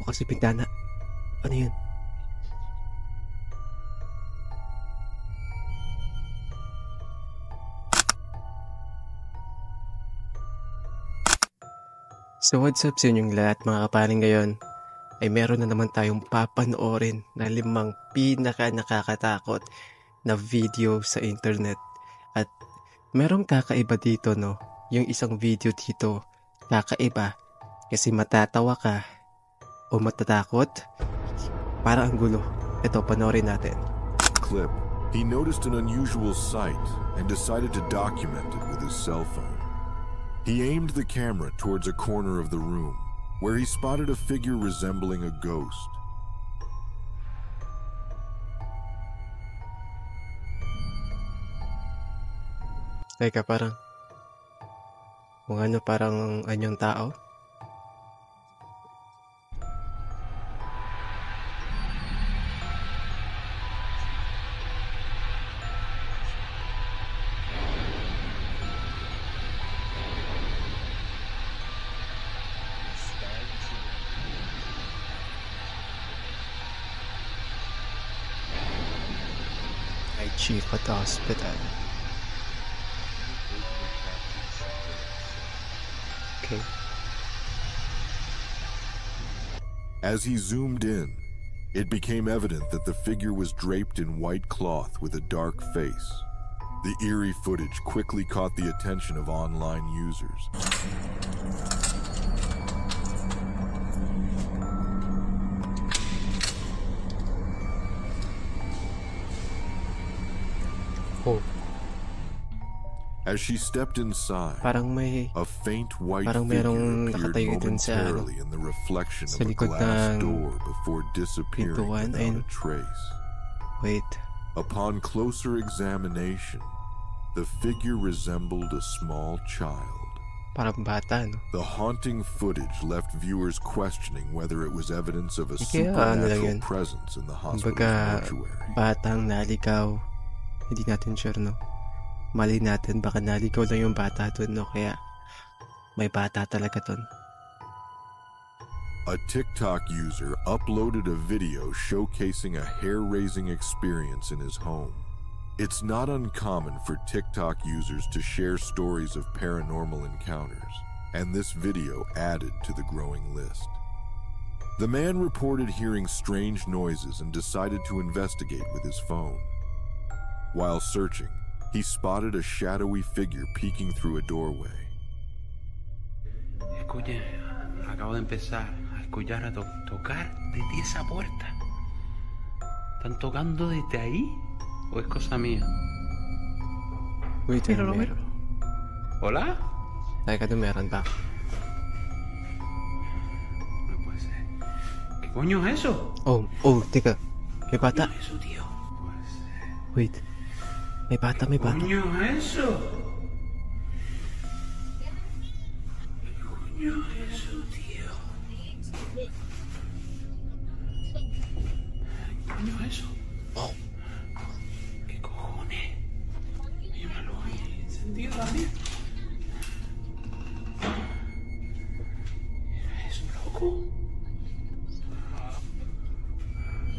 Bukas yung pintana. Ano yun? So what's up sa inyong lahat mga kaparing ngayon? Ay meron na naman tayong papanoorin na 5 pinaka nakakatakot na video sa internet. At merong kakaiba dito, no? Yung isang video dito, kakaiba. Kasi matatawa ka o matatakot. Para ang gulo. Ito, panoorin natin. Clip. He noticed an unusual sight and decided to document it with his cell phone. He aimed the camera towards a corner of the room, where he spotted a figure resembling a ghost. Teka, parang kung ano, parang anyong tao. Ay, chief at hospital. Okay. As he zoomed in, it became evident that the figure was draped in white cloth with a dark face. The eerie footage quickly caught the attention of online users. Oh, As she stepped inside, parang may a faint white parang figure merong appeared nakatayo dun sa momentarily in the reflection sa of a likod glass ng door before disappearing pintuan. without Ayun. a trace. Wait. Upon closer examination, the figure resembled a small child. Parang bata, no? The haunting footage left viewers questioning whether it was evidence of a Kaya ano lang supernatural yun. presence in the hospital's Kumbaga, mortuary. batang naligaw. Hindi natin sure, no? Mali natin, baka naligaw lang yung bata dun, no? Kaya may bata talaga dun. A TikTok user uploaded a video showcasing a hair-raising experience in his home. It's not uncommon for TikTok users to share stories of paranormal encounters, and this video added to the growing list. The man reported hearing strange noises and decided to investigate with his phone. While searching, he spotted a shadowy figure peeking through a doorway. Escuche, acabo de empezar a escuchar a tocar desde esa puerta. ¿Están tocando desde ahí? ¿O es cosa mía? Wait, Míralo, meron. míralo. ¿Hola? Teka, doon meron ba? No puede ser. ¿Qué coño es eso? Oh, teka. May bata. ¿Qué es eso, tío? No puede ser. Wait. May bata, may ¿Qué bata. coño es eso? ¿Qué coño es eso, tío? ¿Qué coño es eso? Oh, ¿Qué cojones? Hay una luz ahí encendida también. ¿Es un loco?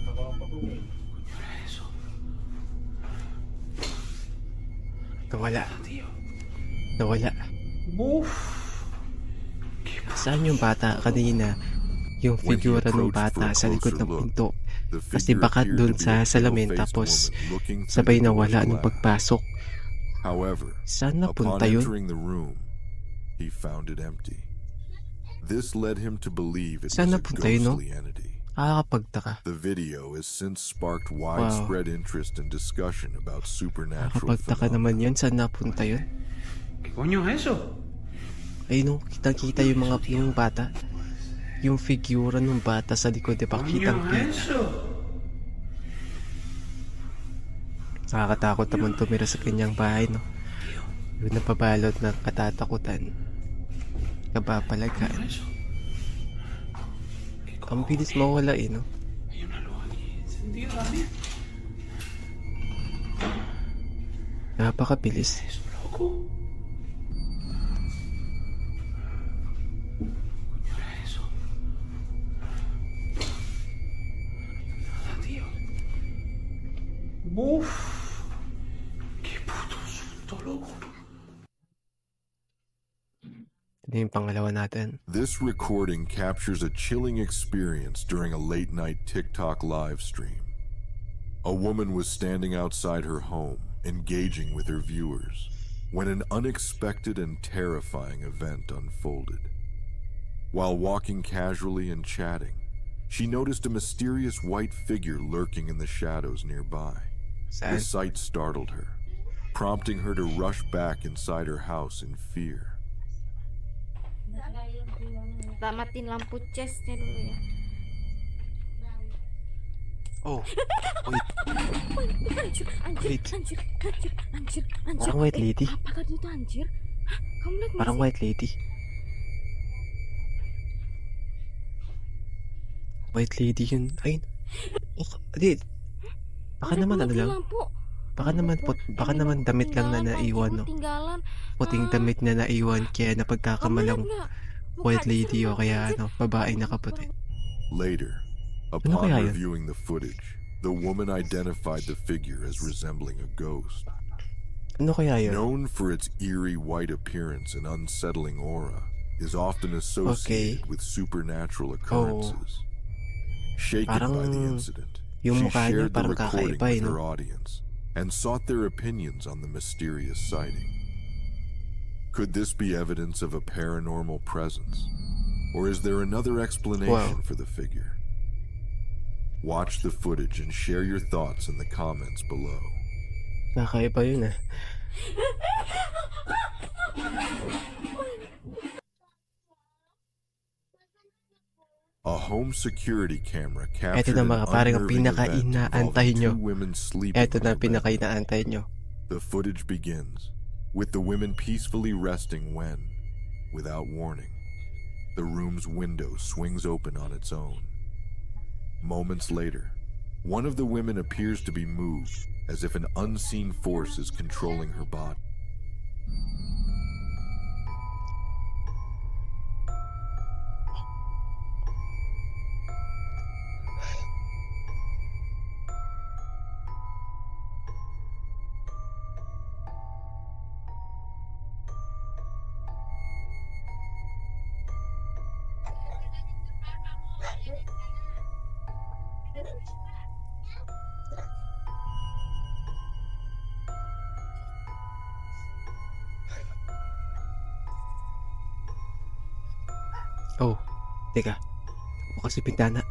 ¿Qué coño es eso? nawala. Tío. Nawala. Uf. Saan yung bata kanina? Yung When he figura ng approached for bata a sa likod closer ng look, pinto. the Kasi figure bakat appeared dun to be sa a salamin pale-faced tapos woman looking through sabay the nawala door's nung glass. pagpasok. However, Saan upon napunta yun? entering the room, he found it empty. This led him to believe it Saan was a napunta yun, no? ghostly entity. Nakakapagtaka. The video has since sparked widespread interest and discussion about supernatural Nakakapagtaka phenomena. naman yun. Saan napunta yun? ¿Qué coño es eso? Ayun, no, kitang-kita yung mga yung bata. Yung figura ng bata sa likod, di ba? ¿Qué coño Kitang-kita. es eso? Nakakatakot naman tumira sa kanyang bahay, no? Yung napabalot ng katatakutan. Kabapalagan. Eso. ¿Qué Ang cojones? bilis mawala, eh, no? Hay una luz aquí encendida también. Napakabilis. ¿Es un loco? ¿Qué coño es eso? Uf. Qué puto susto, loco. Ito yung pangalawa natin. This recording captures a chilling experience during a late-night TikTok live stream. A woman was standing outside her home, engaging with her viewers, when an unexpected and terrifying event unfolded. While walking casually and chatting, she noticed a mysterious white figure lurking in the shadows nearby. The sight startled her, prompting her to rush back inside her house in fear. Tamatin lampu chestnya dulu ya. Oh, wait. Anjir. Parang white lady. Apa tadi itu anjir? Hah? Kamu lihat Parang white lady. White lady yun. Ay, di. Baka naman ano lang. Baka naman damit lang na naiwan, no? Puting damit na naiwan kaya napagkakamalang white lady o kaya ano, babae nakaputi. Later, upon reviewing the footage, the woman identified the figure as resembling a ghost. Ano kaya yun? Known for its eerie white appearance and unsettling aura, is often associated with supernatural occurrences. Shaken by the incident, she shared the recording with her audience and sought their opinions on the mysterious sighting. Could this be evidence of a paranormal presence? Or is there another explanation for the figure? Watch the footage and share your thoughts in the comments below. Nakakaiba yun eh. A home security camera captured an unnerving event involving two women sleeping Ito na on a bed. pinaka-inaantay nyo. The footage begins with the women peacefully resting when, without warning, the room's window swings open on its own. Moments later, one of the women appears to be moved as if an unseen force is controlling her body. Oh, teka. Bukas yung pintana.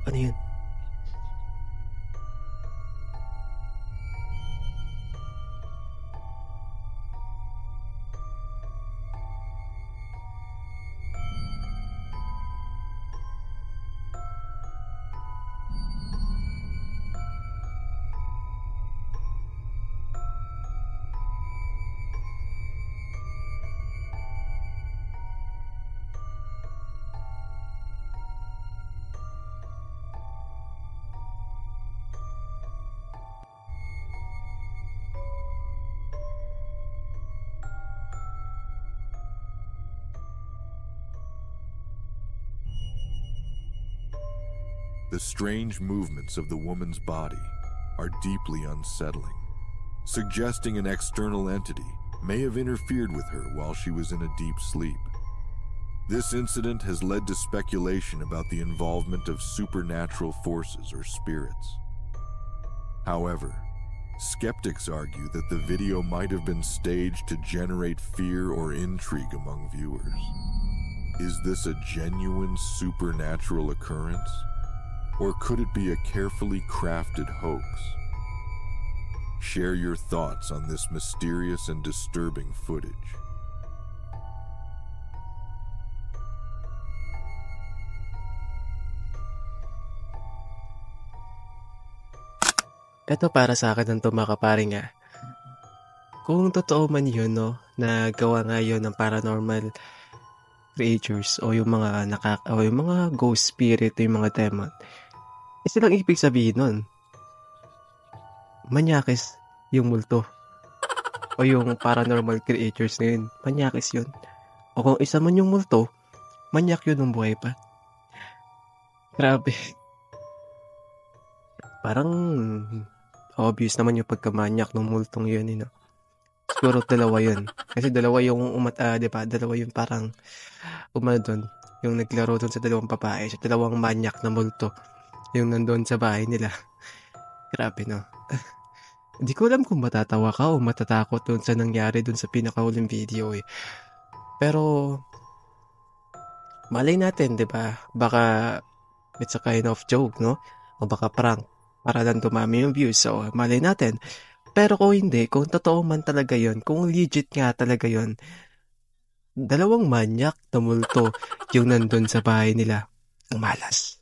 Ano yun? The strange movements of the woman's body are deeply unsettling, suggesting an external entity may have interfered with her while she was in a deep sleep. This incident has led to speculation about the involvement of supernatural forces or spirits. However, skeptics argue that the video might have been staged to generate fear or intrigue among viewers. Is this a genuine supernatural occurrence? Or could it be a carefully crafted hoax? Share your thoughts on this mysterious and disturbing footage. Ito para sa akin ng tumakaparing nga. Kung totoo man yun, no, na gawa nga yun ng paranormal creatures o yung mga yung mga ghost spirit, yung mga demon. Silang ibig sabihin nun, manyakis yung multo o yung paranormal creatures na yun, manyakis yun. O kung isa man yung multo, manyak yun ng buhay pa. Grabe. Parang Obvious naman yung pagkamanyak ng multong yun, you know. Siguro dalawa yun. Kasi dalawa yung diba? Dalawa yung parang doon. Yung naglaro doon sa dalawang babae. Sa dalawang manyak na multo. Yung nandun sa bahay nila. Grabe, no? Hindi ko alam kung matatawa ka o matatakot doon sa nangyari doon sa pinakahuling video eh. Pero, malay natin, di ba? Baka it's a kind of joke, no? O baka prank para lang dumami yung views. So, malay natin. Pero kung hindi, kung totoo man talaga yon, kung legit nga talaga yon, dalawang manyak na multo yung nandun sa bahay nila. Ang malas.